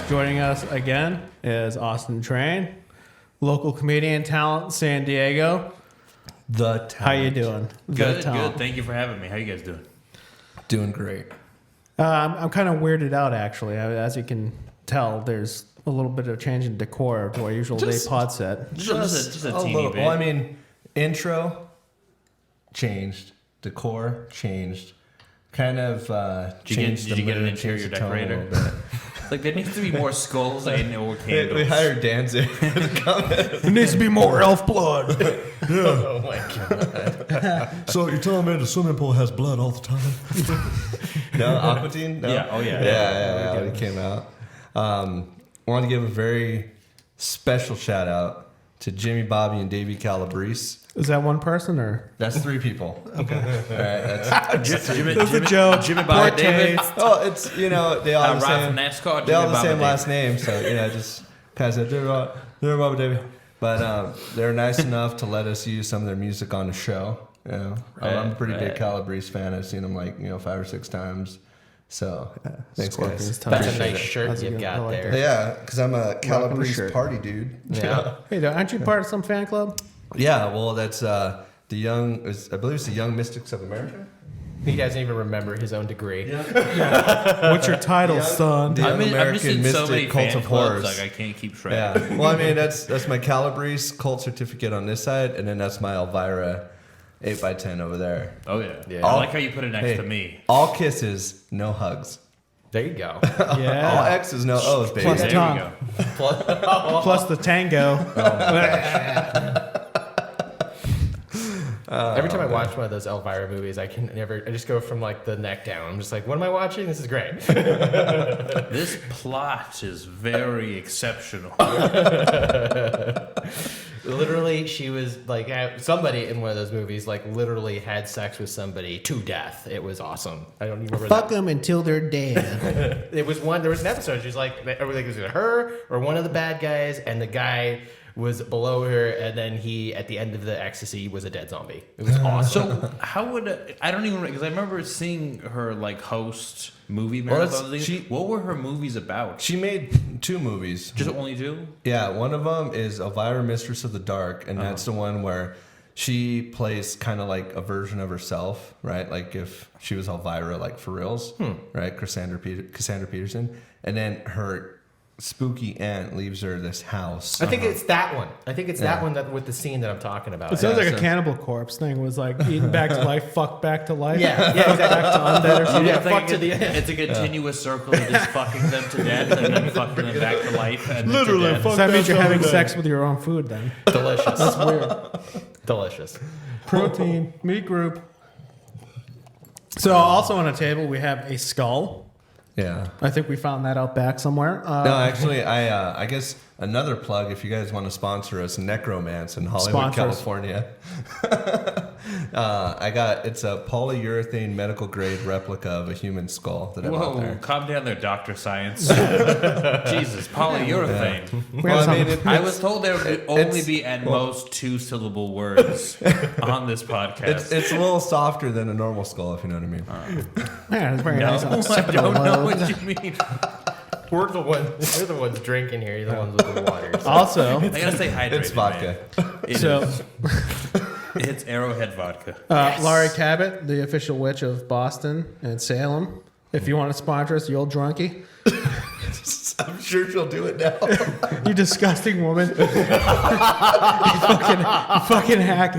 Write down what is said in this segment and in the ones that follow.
podcast. Joining us again is Austin Train, local comedian talent, San Diego. The talent. How you doing? Good. Thank you for having me. How you guys doing? Doing great. I'm kind of weirded out, actually. As you can tell, there's a little bit of change in decor to our usual day pod set. Just a teeny little bit. Well, I mean, intro changed, decor changed, kind of changed. Did you get an mood, changed interior the tone a decorator? little bit. Like there needs to be more skulls and more candles. We hired Danzig to come in. There needs to be more elf blood. Oh my god! So you're telling me the swimming pool has blood all the time? No, Aquatine? No? Yeah, oh yeah. Yeah, it came out. Wanted to give a very special shout out to Jimmy, Bobby, and Davey Calabrese. Is that one person or? That's 3 people. Okay. All right. Jimmy, That's a joke. Jimmy Bob David. Oh, it's, they all have the Ride same. from NASCAR. They all have the Jimmy same Bob last name, so just kind of said they're Bobby Davey. But they're nice enough to let us use some of their music on the show. You know, I'm a pretty big Calabrese fan. I've seen them 5 or 6 times. So thanks, guys. That's a nice shirt you've got there. Yeah, because I'm a Calabrese party dude. Yeah. Hey, aren't you part of some fan club? Yeah, well, that's I believe it's the Young Mystics of America. He doesn't even remember his own degree. What's your title, son? The I'm American missing so many Mystic Cult fan of clubs, Horrors. like I can't keep track. Yeah. Well, I mean, that's my Calabrese cult certificate on this side, and then that's my Elvira 8x10 over there. Oh yeah. Yeah. I like how you put it next to me. All kisses, no hugs. There you go. Yeah. All X's, no O's, baby. Plus There tongue. we go. Plus the tango. Every time I watch one of those Elvira movies, I just go from the neck down. I'm just like, what am I watching? This is great. This plot is very exceptional. Literally, she was somebody in one of those movies, literally had sex with somebody to death. It was awesome. I don't even remember Fuck them until they're dead. There was an episode. She was everything was either her or one of the bad guys, and the guy was below her, and then he, at the end of the ecstasy, was a dead zombie. It was awesome. So how would I don't even because I remember seeing her host movie marathons. What were her movies about? She made 2 movies. Just only 2? Yeah, one of them is Elvira, Mistress of the Dark, and that's the one where she plays kind of like a version of herself, right? Like if she was Elvira, for reals, right? Cassandra Peterson, and then her spooky aunt leaves her this house. I think it's that one. That one with the scene that I'm talking about. It sounds like a Cannibal Corpse thing. Was eaten back to life, fuck back to life. Yeah, exactly. Back to undead or something. Yeah, fuck to the end. It's a continuous circle of just fucking them to death and then fucking them back to life. And Literally, to death. so that means you're having sex with your own food then. Delicious. That's weird. Delicious. Protein, meat group. So also on a table we have a skull. Yeah. I think we found that out back somewhere. No, actually, I guess another plug if you guys want to sponsor us, Necromance in Hollywood, California. It's a polyurethane medical grade replica of a human skull that I bought there. Calm down there, Dr. Science. Jesus, polyurethane. Well, I mean, I was told there would only be at most 2-syllable words on this podcast. it's a little softer than a normal skull, if you know what I mean. Yeah, it's very No, nice. I don't know what you mean. We're the ones drinking here. You're the ones with the water. So. Also, I gotta say hydrated. It's vodka. It's Arrowhead vodka. Laurie Cabot, the official witch of Boston and Salem. If you want to sponsor us, you old drunkie. I'm sure she'll do it now. You disgusting woman. you fucking hack.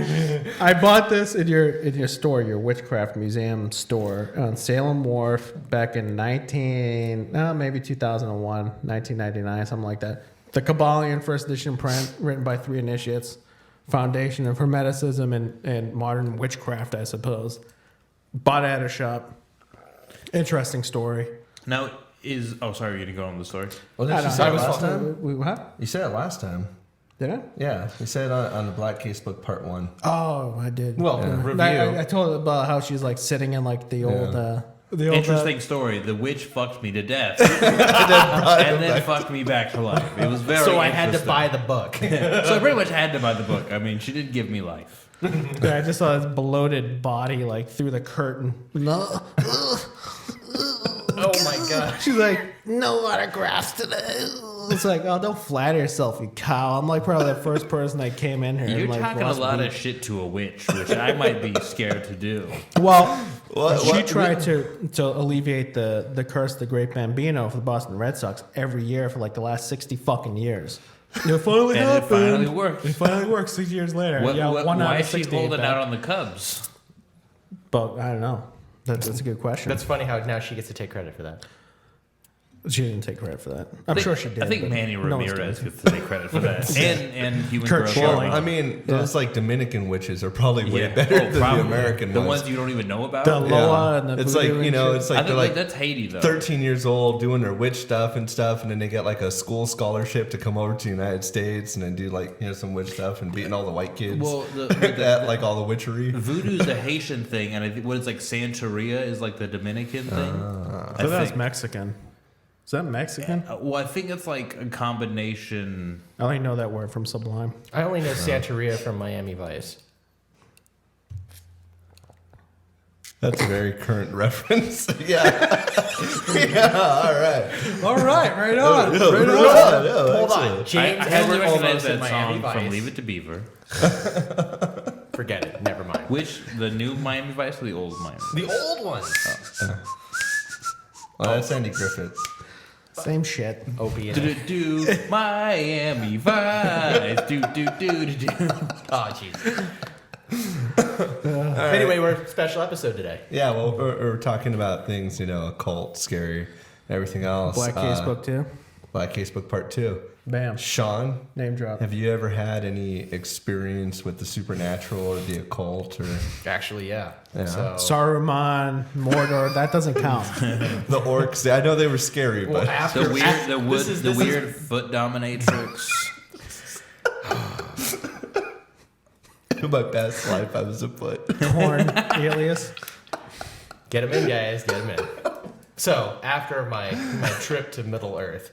I bought this in your store, your Witchcraft Museum store on Salem Wharf back in 2001, 1999, something like that. The Kabbalion first edition print written by 3 initiates. Foundation of Hermeticism and modern witchcraft, I suppose. Bought it at a shop. Interesting story. Now, sorry, you're going to go on the story? Well, did I you don't say it know. last time? What? You said it last time. Did I? Yeah, you said it on the Black Casebook Part 1. Oh, I did. Well, review. I told her about how she's sitting in the old... Interesting story. The witch fucked me to death and then fucked me back to life. It was very So I had to buy the book. So I pretty much had to buy the book. I mean, she did give me life. Yeah, I just saw his bloated body through the curtain. Oh my god. She's like, no autographs today. It's like, oh, don't flatter yourself, you cow. I'm like probably the first person that came in here. You're like, talking a lot of shit to a witch, which I might be scared to do. Well, she tried to alleviate the curse of the Great Bambino for the Boston Red Sox every year for like the last 60 fucking years. It finally And happened. it finally worked. It finally worked 6 years later. What, yeah, what, one out why of is she 60 holding back. out on the Cubs? But I don't know. That's a good question. That's funny how now she gets to take credit for that. She didn't take credit for that. I'm sure she did. I think but Manny no one's Ramirez doing gets to take credit for that. and human Kurt growth. Schilling. I mean, those like Dominican witches are probably way Yeah. better Oh, than the probably. American The ones. ones you don't even know about. The Loa and the It's like, voodoo you and know, shit. it's I like think they're like that's Haiti though. 13 years old doing their witch stuff, and then they get like a school scholarship to come over to the United States and then do like, you know, some witch stuff and beating all the white kids. Well, at like all the witchery. Voodoo's the Haitian thing, and I think what is like Santeria is like the Dominican thing. So that's Mexican. Is that Mexican? Well, I think it's like a combination. I only know that word from Sublime. I only know Santeria from Miami Vice. That's a very current reference. Yeah. Yeah, all right. All right, right on. Yeah, right on. Yeah, Hold on. excellent. James I only Edward recognize Olmos in that Miami song from Vice. Leave It to Beaver. Forget it. Never mind. Which, the new Miami Vice or the old Miami Vice? The old one. Well, that's Andy Griffith. Same shit. Opie and Do Miami Vice. Do. Oh, jeez. Anyway, we're a special episode today. Yeah, well, we're talking about things, you know, occult, scary, everything else. Black Casebook too. Black Casebook Part 2. Bam. Sean, Name drop. have you ever had any experience with the supernatural or the occult or Actually, yeah. Yeah. So, Saruman, Mordor. That doesn't count. the orcs? I know they were scary, well, but after The weird foot dominatrix. my past life I was a foot. Corn alias. Get him in, guys. Get him in. So after my trip to Middle Earth,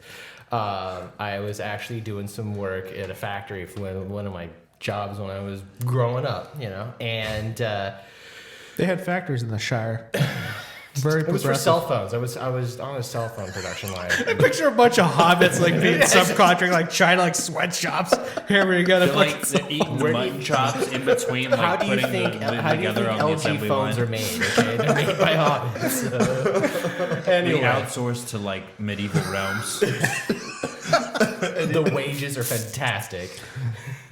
I was actually doing some work at a factory for one of my jobs when I was growing up, you know, and They had factories in the Shire. Very it was for progressive. cell phones. I was on a cell phone production line. I picture a bunch of hobbits like being subcontract, like China, like sweatshops, hammering together. They're like they're eating the mutton chops in between, like How do you putting think the lid how do you together think on the LG assembly phones line. are made? Okay, they're made by hobbits. We Anyway, outsourced to like medieval realms. the wages are fantastic.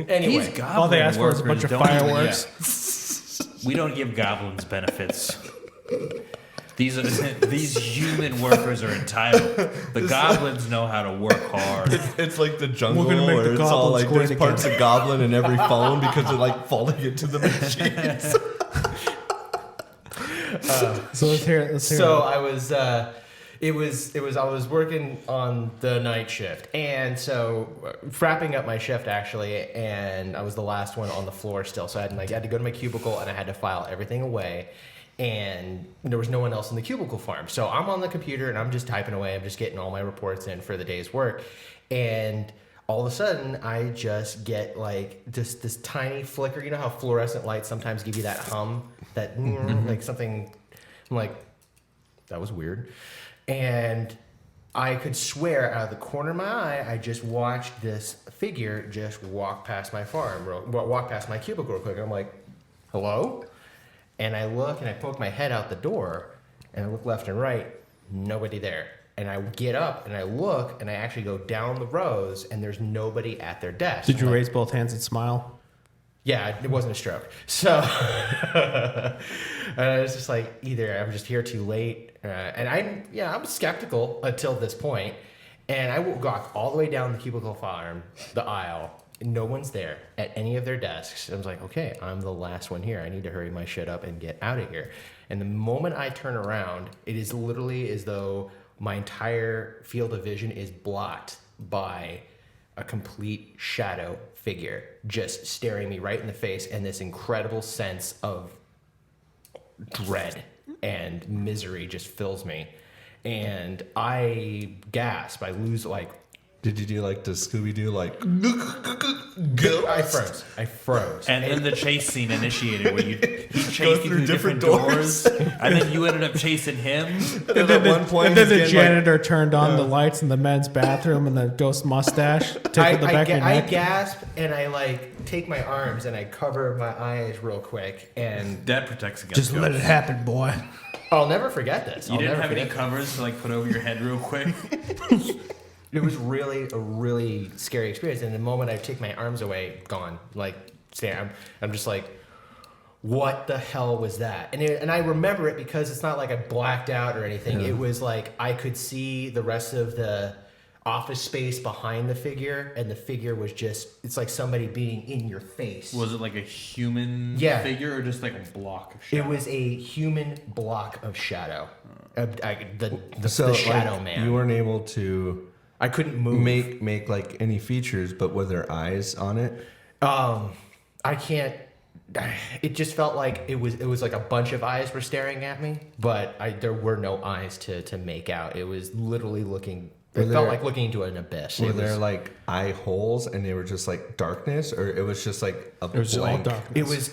Anyway, These goblin all they asked for is a bunch workers of don't even- fireworks. yeah. We don't give goblins benefits. These human workers are entitled. The goblins know how to work hard. It's like the jungle We're gonna make where the it's all goblins like there's great parts of goblin in every phone because they're like falling into the machines. So let's hear it. Let's hear So it. I was, I was working on the night shift, and so wrapping up my shift actually, and I was the last one on the floor still. So I had to go to my cubicle and I had to file everything away, and there was no one else in the cubicle farm. So I'm on the computer and I'm just typing away. I'm just getting all my reports in for the day's work, and all of a sudden I just get like just this tiny flicker. You know how fluorescent lights sometimes give you that hum, that like something. I'm like, that was weird. And I could swear out of the corner of my eye, I just watched this figure just walk past my walk past my cubicle real quick. And I'm like, hello? And I look and I poke my head out the door and I look left and right, nobody there. And I get up and I look and I actually go down the rows and there's nobody at their desk. Did you I'm like, raise both hands and smile? yeah, it wasn't a stroke. So I was just like, either I'm just here too late, and I'm skeptical until this point, and I walk all the way down the cubicle farm, the aisle. No one's there at any of their desks. I was like, okay, I'm the last one here. I need to hurry my shit up and get out of here. And the moment I turn around, it is literally as though my entire field of vision is blocked by a complete shadow figure just staring me right in the face, and this incredible sense of dread and misery just fills me, and I gasp. I lose like Did you do like the Scooby-Doo, like... I froze. And then the chase scene initiated where he chased you through through different doors, and then you ended up chasing him. And at one point, and then he's the getting, janitor turned on the lights in the men's bathroom, and the ghost mustache tickled the back of your I neck. gasp and I like take my arms and I cover my eyes real quick, and That protects against Just let it ghosts. happen, boy. I'll never forget this. You I'll didn't never have any forget covers to like put over your head real quick. It was really a really scary experience. And the moment I take my arms away, gone. Like, I'm just like, what the hell was that? And I remember it because it's not like I blacked out or anything. It was like I could see the rest of the office space behind the figure, and the figure was just, it's like somebody being in your face. Was it like a human figure or just like a block of shadow? It was a human block of shadow. The So, shadow like, man. you weren't able to I couldn't move. make like any features, but were there eyes on it? I can't. It just felt like it was like a bunch of eyes were staring at me, but there were no eyes to make out. It was literally looking. It felt like looking into an abyss. Were there like eye holes, and they were just like darkness, or it was just like a It was all blank? darkness.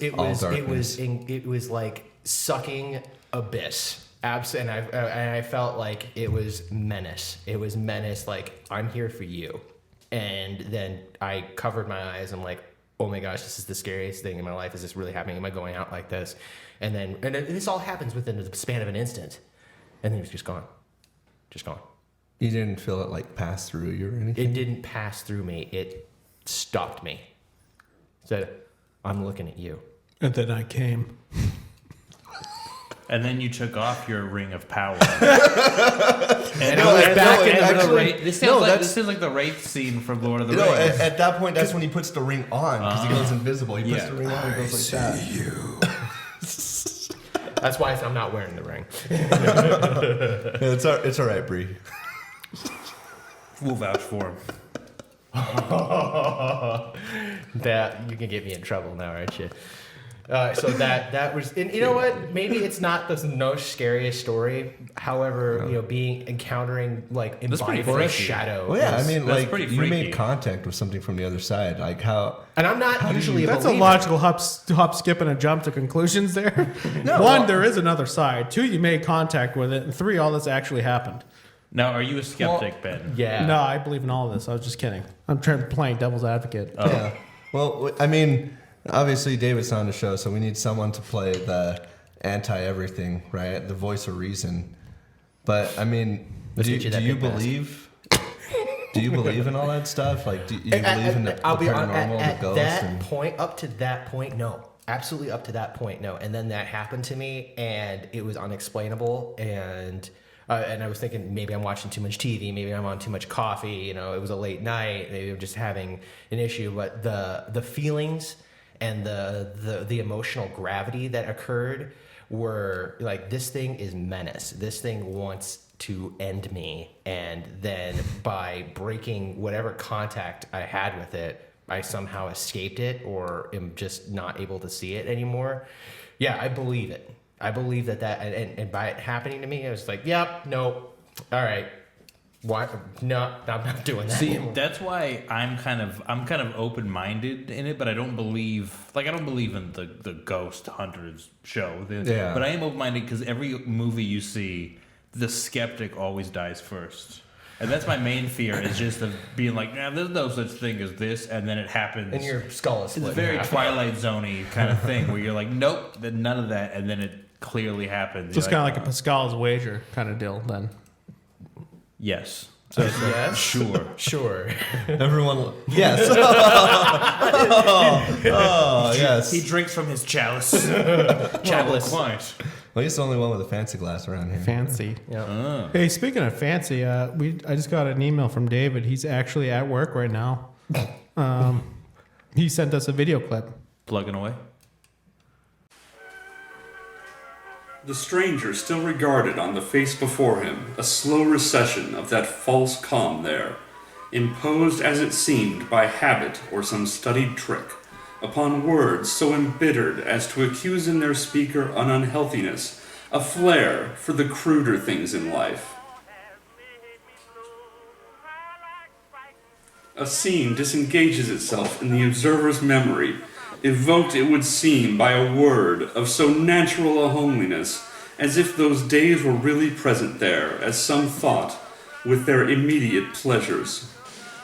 It was like sucking abyss. And I felt like it was menace. It was menace. Like, I'm here for you. And then I covered my eyes. I'm like, oh my gosh, this is the scariest thing in my life. Is this really happening? Am I going out like this? And this all happens within the span of an instant. And then it was just gone. Just gone. You didn't feel it like pass through you or anything? It didn't pass through me. It stopped me. Said, I'm looking at you. And then I came. And then you took off your ring of power. And I was back in the This sounds like the Wraith scene from Lord of the No, Rings. at that point, that's when he puts the ring on, because he goes invisible. He puts the ring on and goes like that. That's why I'm not wearing the ring. Yeah, it's all right, Bree. We'll vouch for him. That you can get me in trouble now, aren't you? So that was, and you know what? Maybe it's not the most scariest story. However, encountering like embodied shadow. Well, yeah, is- I mean, that's like pretty you freaky. made contact with something from the other side. Like how? and I'm not usually a That's a believer. logical hop, skip, and a jump to conclusions there. One, there is another side. Two, you made contact with it. And three, all this actually happened. Now, are you a skeptic, Ben? Yeah. No, I believe in all of this. I was just kidding. I'm playing devil's advocate. Yeah. Well, I mean, obviously David's on the show, so we need someone to play the anti-everything, right? The voice of reason. But I mean, Let's do get you that you big mask. believe? Do you believe in all that stuff? Like, do you believe in the I'll be honest, paranormal, at the ghosts? that And point, up to that point, no. Absolutely up to that point, no. And then that happened to me, and it was unexplainable. And I was thinking maybe I'm watching too much TV, maybe I'm on too much coffee. It was a late night, maybe I'm just having an issue. But the feelings and the emotional gravity that occurred were like, this thing is menace. This thing wants to end me. And then by breaking whatever contact I had with it, I somehow escaped it or am just not able to see it anymore. Yeah, I believe it. I believe that and by it happening to me, I was like, yep, no, all right. Why? No, I'm not doing that. See, anymore. that's why I'm kind of open-minded in it, but I don't believe in the Ghost Hunters show. Yeah. But I am open-minded because every movie you see, the skeptic always dies first. And that's my main fear, is just of being like, nah, there's no such thing as this, and then it happens. And your skull is It's split a very in half. Twilight Zone-y kind of thing, where you're like, nope, none of that, and then it clearly happens. So it's You're kind of like a Pascal's wager kind of deal then. yes. Yes? Sure. everyone, yes. Oh, yes. He drinks from his chalice. Chalice. Quite. Well, he's the only one with a fancy glass around here. Fancy. Yeah. Hey, speaking of fancy, I just got an email from David. He's actually at work right now. He sent us a video clip. Plugging away. The stranger still regarded on the face before him a slow recession of that false calm there, imposed as it seemed by habit or some studied trick, upon words so embittered as to accuse in their speaker an unhealthiness, a flair for the cruder things in life. A scene disengages itself in the observer's memory, evoked, it would seem, by a word of so natural a homeliness, as if those days were really present there, as some thought, with their immediate pleasures.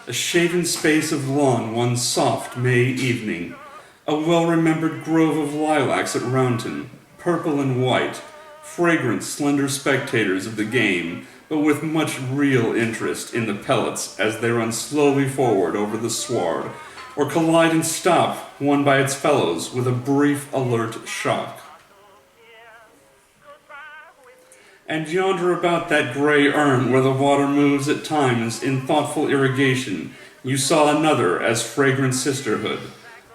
A shaven space of lawn one soft May evening, a well-remembered grove of lilacs at Rounton, purple and white, fragrant, slender spectators of the game, but with much real interest in the pellets as they run slowly forward over the sward, or collide and stop, one by its fellows, with a brief, alert shock. And yonder about that grey urn where the water moves at times in thoughtful irrigation, you saw another as fragrant sisterhood,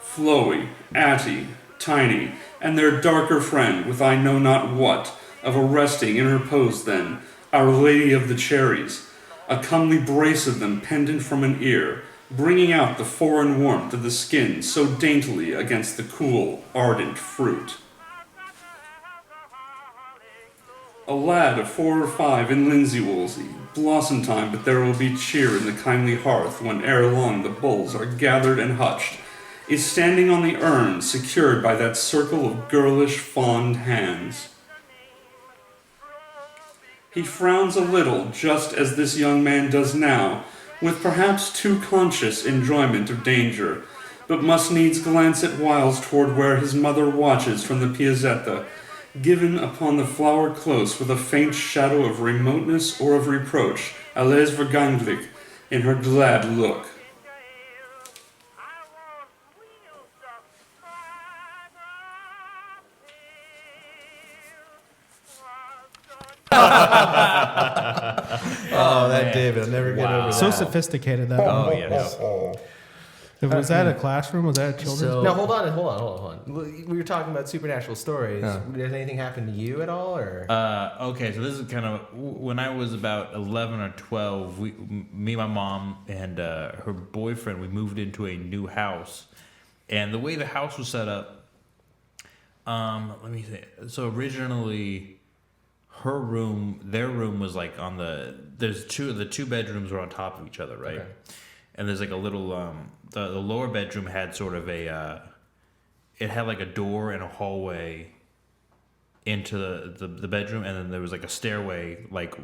Flowy, Atty, Tiny, and their darker friend with I know not what, of a resting in her pose then, Our Lady of the Cherries, a comely brace of them pendant from an ear, bringing out the foreign warmth of the skin so daintily against the cool, ardent fruit. A lad of 4 or 5 in linsey woolsey, blossom time, but there will be cheer in the kindly hearth when ere long the bulls are gathered and hutched, is standing on the urn secured by that circle of girlish, fond hands. He frowns a little, just as this young man does now, with perhaps too conscious enjoyment of danger, but must needs glance at whiles toward where his mother watches from the piazzetta, given upon the flower close with a faint shadow of remoteness or of reproach, alles verganglich, in her glad look. Oh, that David, I'll never get over that. So sophisticated that. Oh, yes. Was that a classroom? Was that a children's? No, hold on. We were talking about supernatural stories. Did anything happen to you at all, or? Okay, so this is kind of when I was about 11 or 12. Me, my mom, and her boyfriend, we moved into a new house, and the way the house was set up, let me say. So originally, their room was like on the two bedrooms were on top of each other, right? Okay. And there's like a little the lower bedroom had sort of it had like a door and a hallway into the bedroom, and then there was like a stairway like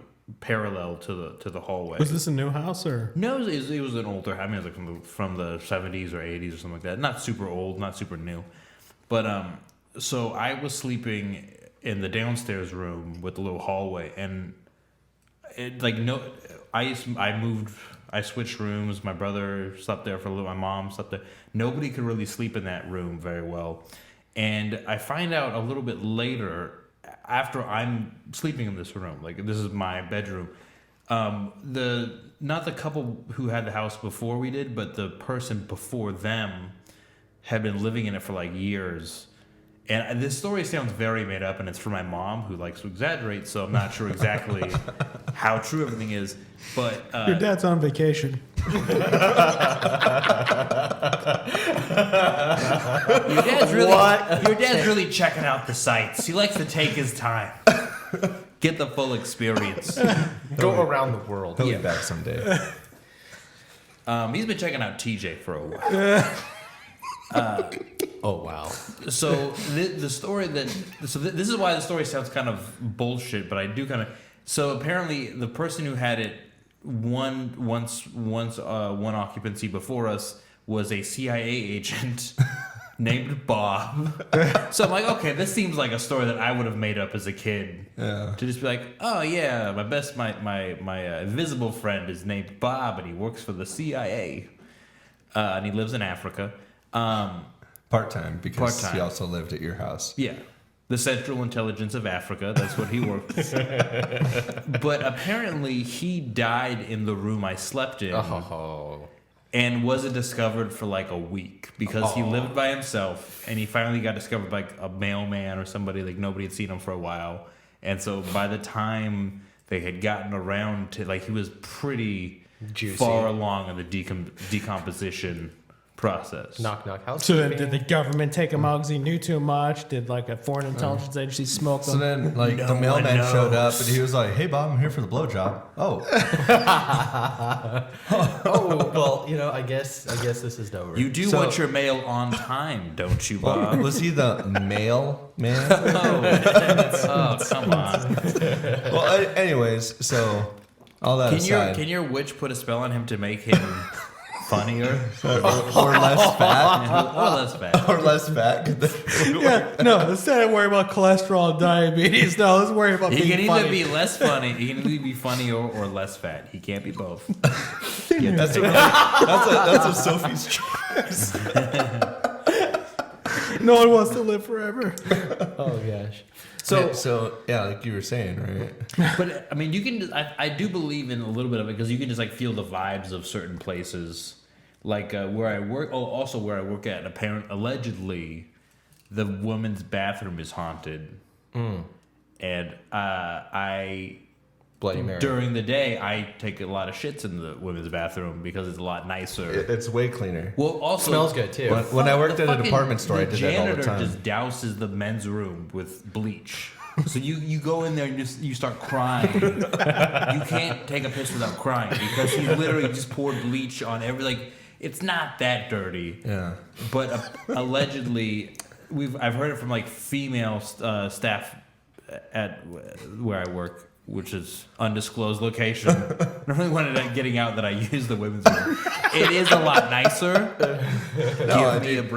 parallel to the hallway. Was this a new house or? No, it was an older. I mean, it was like from the 70s or 80s or something like that. Not super old, not super new, but so I was sleeping in the downstairs room with the little hallway, and I switched rooms. My brother slept there for a little. My mom slept there. Nobody could really sleep in that room very well. And I find out a little bit later, after I'm sleeping in this room, like this is my bedroom. Not the couple who had the house before we did, but the person before them had been living in it for like years. And this story sounds very made up, and it's for my mom, who likes to exaggerate, so I'm not sure exactly how true everything is. But your dad's on vacation. Your dad's really checking out the sights. He likes to take his time, get the full experience, Go around the world. He'll be back someday. He's been checking out TJ for a while. Oh wow! So this is why the story sounds kind of bullshit, but I do kind of. So apparently, the person who had it one occupancy before us was a CIA agent named Bob. So I'm like, okay, this seems like a story that I would have made up as a kid. Yeah. To just be like, oh yeah, my invisible friend is named Bob, and he works for the CIA, and he lives in Africa. Part-time, because he also lived at your house. Yeah. The Central Intelligence of Africa. That's what he worked with. But apparently he died in the room I slept in. Oh. And wasn't discovered for like a week because he lived by himself, and he finally got discovered by a mailman or somebody, like nobody had seen him for a while. And so by the time they had gotten around to, like, he was pretty juicy, far along in the decomposition process. Knock knock house. So then, did the government take him out because he knew too much? Did like a foreign intelligence agency smoke So him? then, like, the mailman showed up and he was like, "Hey, Bob, I'm here for the blowjob." Oh, Oh well, you know, I guess this is over. You do So- want your mail on time, don't you, Bob? was he the mailman? Oh, come on. Well, anyways, so all that aside, Can your witch put a spell on him to make him funnier or less fat, or less fat? or less fat. Yeah, no. Instead of worrying about cholesterol and diabetes, no, let's worry about He being can funny. either be less funny. He can either be funny or less fat. He can't be both. That's a Sophie's choice. No one wants to live forever. Oh gosh. So yeah, like you were saying, right? But I mean, you can. I do believe in a little bit of it because you can just like feel the vibes of certain places, like where I work. Oh, also where I work at. Allegedly, the women's bathroom is haunted, and I Bloody Mary. during the day I take a lot of shits in the women's bathroom because it's a lot nicer. It's way cleaner. Well, also Smells good too. When I worked the at a fucking- department store, I did that all the janitor time. just douses the men's room with bleach. So you go in there and you start crying. You can't take a piss without crying because he literally just poured bleach on every like. It's not that dirty, Yeah. but allegedly I've heard it from like female staff at where I work, which is undisclosed location. I really wanted to getting out that I use the women's room. It is a lot nicer.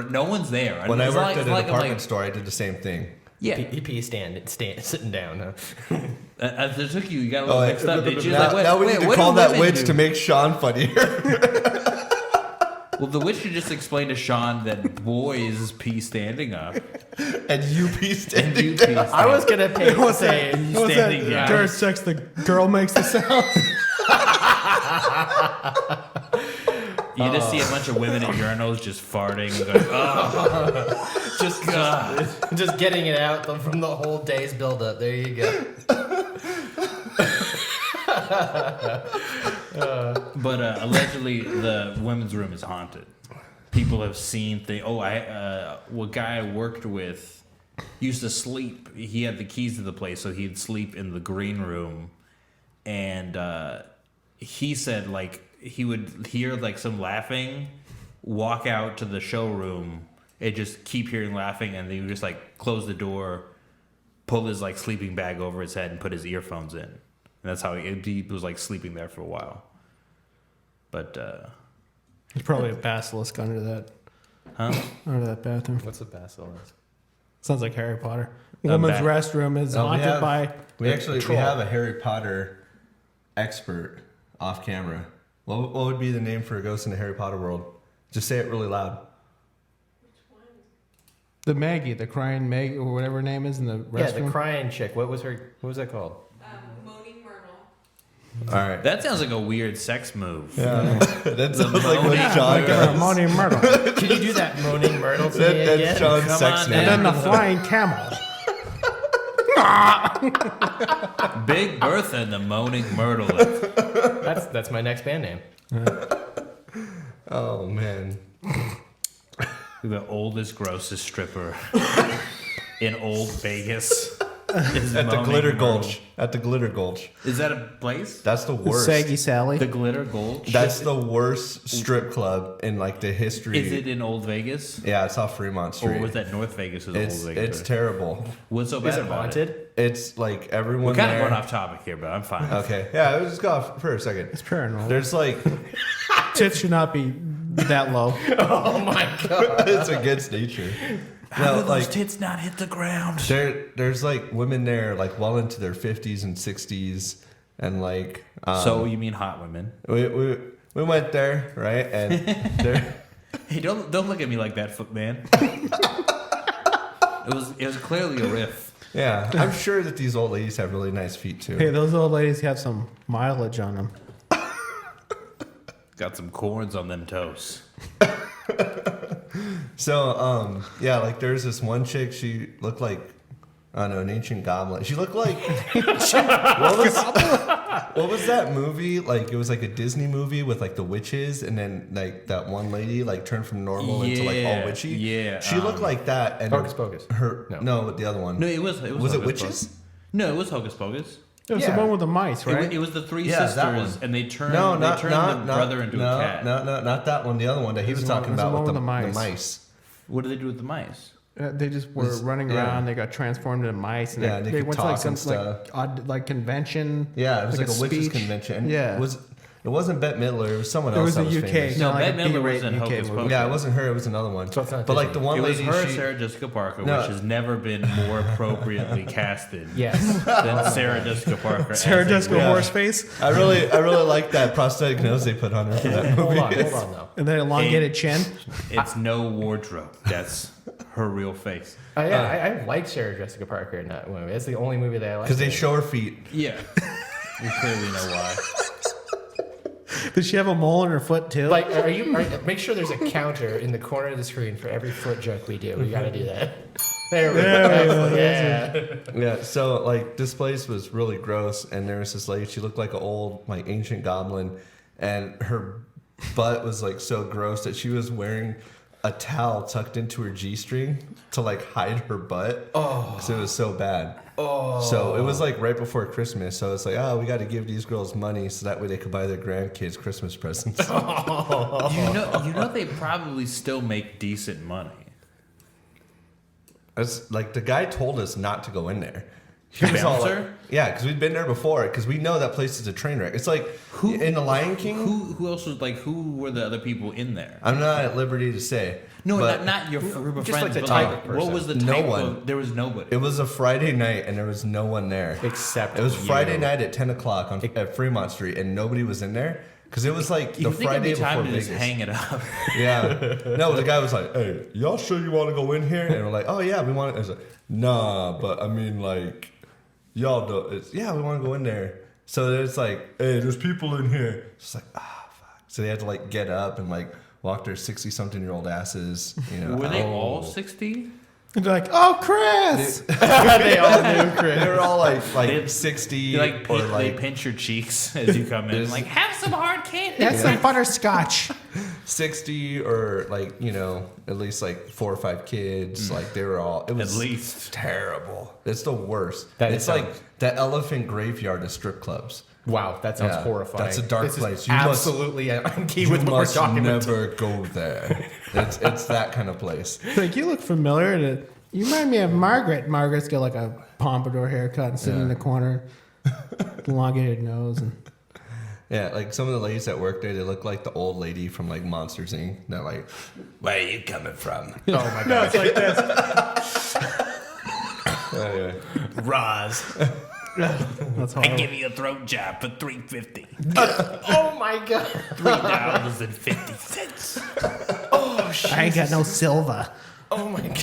No one's there. When I It's worked like- at it's a like I'm department like, store, I did the same thing. yeah. EP sitting down. Huh? As it took you, you got a little mixed up. Did you? Now, Like, now we need to what call do that women witch do? to make Sean funnier. Well, the witch should just explain to Sean that boys pee standing up. and you pee And standing you down. pee I was gonna say What's standing that? down. During sex, the girl makes the sound. You just see a bunch of women at urinals just farting. And going, oh, just God. just getting it out from the whole day's buildup. There you go. But allegedly, the women's room is haunted. People have seen things. Oh, a guy I worked with used to sleep. He had the keys to the place, so he'd sleep in the green room. And he said, like, he would hear like some laughing, walk out to the showroom, and just keep hearing laughing, and then he would just like close the door, pull his like sleeping bag over his head, and put his earphones in. And that's how he was like sleeping there for a while. But There's probably a basilisk under that bathroom. What's a basilisk? Sounds like Harry Potter. Women's restroom is haunted by. We have a Harry Potter expert off camera. What would be the name for a ghost in the Harry Potter world? Just say it really loud. The Maggie, the crying Maggie, or whatever her name is in the restroom. Yeah, the crying chick. What was that called? Moaning Myrtle. All right. that sounds like a weird sex move. Yeah. That sounds like what moaning- Sean does. Moaning Myrtle. Can you do that moaning Myrtle to me That's again? Sean's Come sex on name. And then the flying camel. Big Bertha and the Moaning Myrtle. That's my next band name. Oh man. The oldest, grossest stripper in Old Vegas. Is At the Moaning Glitter Myrtle. Gulch. At the Glitter Gulch. Is that a place? That's the worst. Saggy Sally. The Glitter Gulch? That's the worst strip club in like the history. Is it in Old Vegas? Yeah, it's off Fremont Street. Or was that North Vegas? Is It's Old Vegas? it's terrible. What's so bad Is it about haunted? it? It's like everyone We're kind of there. going off topic here, but I'm fine. Okay, yeah, let's just go off for a second. It's paranormal. There's like Tits should not be that low. Oh my god! it's against nature. How No, do like those tits not hit the ground? there's like women there like well into their 50s and 60s, and like So you mean hot women? we went there, right? And there Hey, don't look at me like that, man. It was clearly a riff. yeah, I'm sure that these old ladies have really nice feet too. Hey, those old ladies have some mileage on them. Got some corns on them toes. So yeah, like there's this one chick, she looked like I don't know, an ancient goblin. She looked like what was that movie? Like it was like a Disney movie with like the witches, and then like that one lady like turned from normal into like all witchy. Yeah, she looked like that. And Hocus Pocus. No, the other one. No, it was Was it Hocus witches? Pocus. No, it was Hocus Pocus. It was the Yeah. one with the mice, right? It was the three Yeah, that one. sisters, and they turned No, the brother into a cat. No, not that one. The other one that he was There's one- talking there's about one with the with the mice. mice. What did they do with the mice? They just were Was- running yeah. around. They got transformed into mice, and Yeah, they they could went to like talk some and stuff. like odd like convention. Yeah, it was like a witches speech. convention. And Yeah. It wasn't Bette Midler. It was someone It else. was that a was UK. famous. No, like Bette a Midler B-rate was in UK Hocus movie. Pocus. Yeah, it wasn't her. It was another one. So it's not but like Disney. the one It was lady, her, she, Sarah Jessica Parker, No. which has never been more appropriately casted Yes. than Sarah Jessica Parker. Sarah as a Jessica witch. Horseface, I really like that prosthetic nose they put on her for that movie. Hold on though. and then elongated chin. It's no wardrobe. That's her real face. I like Sarah Jessica Parker in that movie. That's the only movie that I like. Because they show her feet. Yeah. You clearly know why. Does she have a mole in her foot too? Like, make sure there's a counter in the corner of the screen for every foot joke we do. We got to do that. There we go. Yeah. Yeah, so like this place was really gross, and there was this lady. She looked like an old, like ancient goblin, and her butt was like so gross that she was wearing a towel tucked into her G-string to like hide her butt. Oh, because it was so bad. Oh, so it was like right before Christmas. So it's like, oh, we got to give these girls money so that way they could buy their grandkids Christmas presents. You know they probably still make decent money. It's like the guy told us not to go in there. He The was all bouncer? like, yeah, because we'd been there before. Because we know that place is a train wreck. It's like in the Lion King. Who else was like? Who were the other people in there? I'm not at liberty to say. No, but not your group of Just friends. like the but type like, of person. what was the No type one. of? There was nobody. It was a Friday night and there was no one there. Except It was Friday you. night at 10 o'clock at Fremont Street and nobody was in there. Because it was like you the think Friday it'd be time before to just Vegas. hang it up? Yeah. No, the guy was like, hey, y'all sure you want to go in here? And we're like, oh, yeah, we want to. I was like, nah, but I mean, like, y'all do. Yeah, we want to go in there. So there's like, hey, there's people in here. It's like, fuck. So they had to like get up and like walk their 60-something-year-old asses. You know, Were they out. all 60? And they're like, "Oh, Chris!" They all knew Chris. They were all like They- 60 You like or they like pinch your cheeks as you come in, like have some hard candy. That's some butterscotch. 60 or like, you know, at least like 4 or 5 kids. Like they were all, it was At least. terrible. It's the worst. That It's is like the elephant graveyard of strip clubs. Wow, that sounds Yeah, horrifying. that's a dark This is place. You must- absolutely on key You with what we're must talking about. never go there. It's that kind of place. Like, you look familiar. You remind me of Margaret. Margaret's got like a pompadour haircut and sitting in the corner, elongated nose. And Yeah, like some of the ladies that work there, they look like the old lady from like Monsters Inc. They're like, where are you coming from? Oh my no, god. it's like this. Anyway. Roz. That's I horrible. give you a throat job for $3.50. Oh my god. $3.50. Oh shit. I ain't got no silver. Oh my god.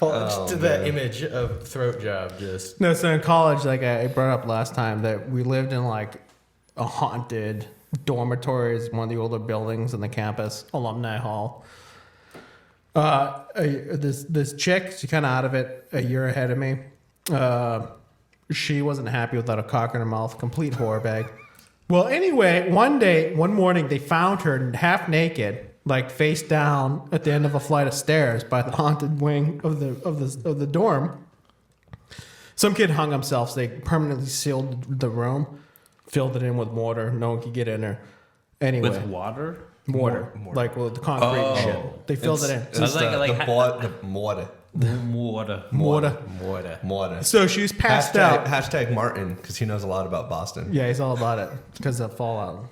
Just to the image of throat job just. No, so in college, like I brought up last time, that we lived in like a haunted dormitory, is one of the older buildings in the campus, alumni hall. This chick, she kind of out of it a year ahead of me. She wasn't happy without a cock in her mouth, complete whore bag. Well, anyway, one morning, they found her half naked, like face down at the end of a flight of stairs by the haunted wing of the dorm. Some kid hung himself, so they permanently sealed the room, filled it in with mortar. No one could get in there. Anyway, With water? mortar. Like with the concrete and shit. They filled it in. It's Sounds like- the mortar. Water. Mortar. So she was passed out. Hashtag Martin, because he knows a lot about Boston. Yeah, he's all about it because of Fallout.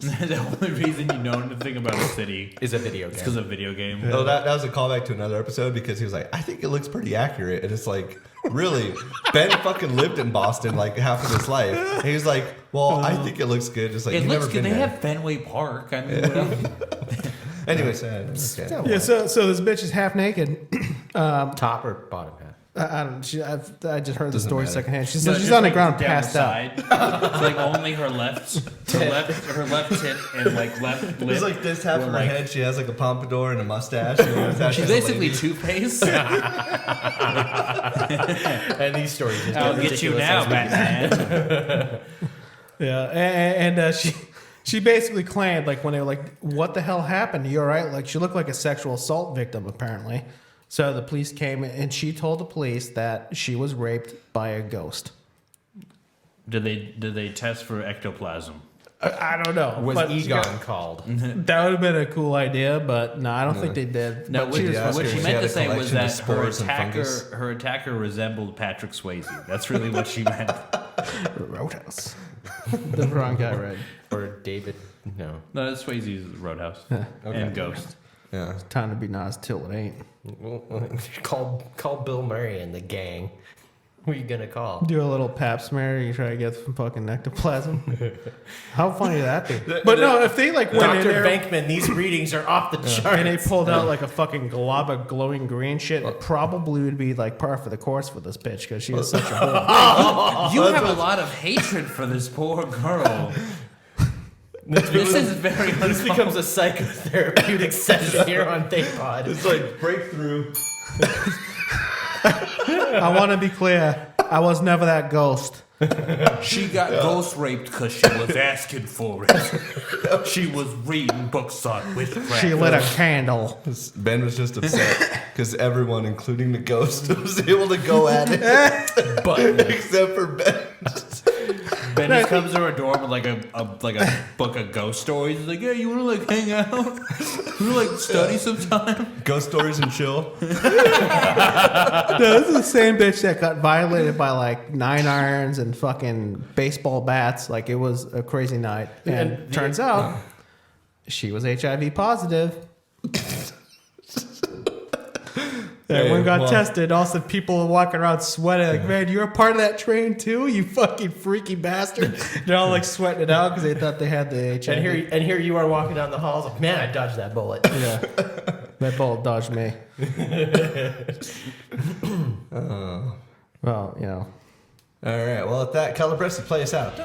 The only reason you know anything about a city Is a video is game. because of video game. No, that was a callback to another episode because he was like, I think it looks pretty accurate. And it's like, really? Ben fucking lived in Boston like half of his life. And he was like, well, I think it looks good. It's like, It you've looks never good. been They there. have Fenway Park. I mean, what else? Anyways, okay. Yeah, so this bitch is half naked. Top or bottom half? I don't. I just heard the Doesn't story matter. secondhand. She's No, she's just on the like ground, down passed the out. side. It's like only her left tit and like left lip. It's like this half were of her like- head. She has like a pompadour and a mustache. And the other half She's she's a basically lady. Two-Face. And these stories just I'll get get you ridiculous now, as we- Batman. Yeah, and she basically claimed, like, when they were like, "What the hell happened? You all right?" Like, she looked like a sexual assault victim, apparently. So the police came and she told the police that she was raped by a ghost. Did they test for ectoplasm? I don't know. Was but Egon called? that would have been a cool idea, but no, I don't think they did. No, But what, she was yeah, what she she meant had to a say was collection of that spores and fungus. her attacker resembled Patrick Swayze. That's really what she meant. Roadhouse. The wrong guy read. Or David? No. No, that's Swayze's Roadhouse and Ghost. Yeah. Time to be Nas till it ain't. Well, call Bill Murray and the gang. Who are you gonna call? Do a little pap smear. You try to get some fucking ectoplasm. How funny would that be? But no, if they like went in Dr. there Bankman, these readings are off the charts. and they pulled out like a fucking glob of glowing green shit, it probably would be like par for the course for this bitch because she was such a whore. You have a lot of hatred for this poor girl. This is very This becomes a psychotherapeutic session here on ThinkPod. It's like breakthrough. I want to be clear. I was never that ghost. She got ghost raped because she was asking for it. She was reading books on witchcraft. She lit a candle. Ben was just upset because everyone, including the ghost, was able to go at it, but except for Ben. Ben just comes to her dorm with like a book of ghost stories. He's like, "Yeah, you want to like hang out? You want to like study sometime?" Ghost stories and chill. No, this is the same bitch that got violated by like 9 irons and fucking baseball bats. Like it was a crazy night. And turns out she was HIV positive. Everyone got well- tested. Also, people were walking around sweating. Like, man, you're a part of that train too, you fucking freaky bastard. They're all like sweating it out because they thought they had the HIV. And here you are walking down the halls. Like, man, I dodged that bullet. Yeah, that bullet dodged me. Well, you know. All right. Well, at that, Calabresi, play us out.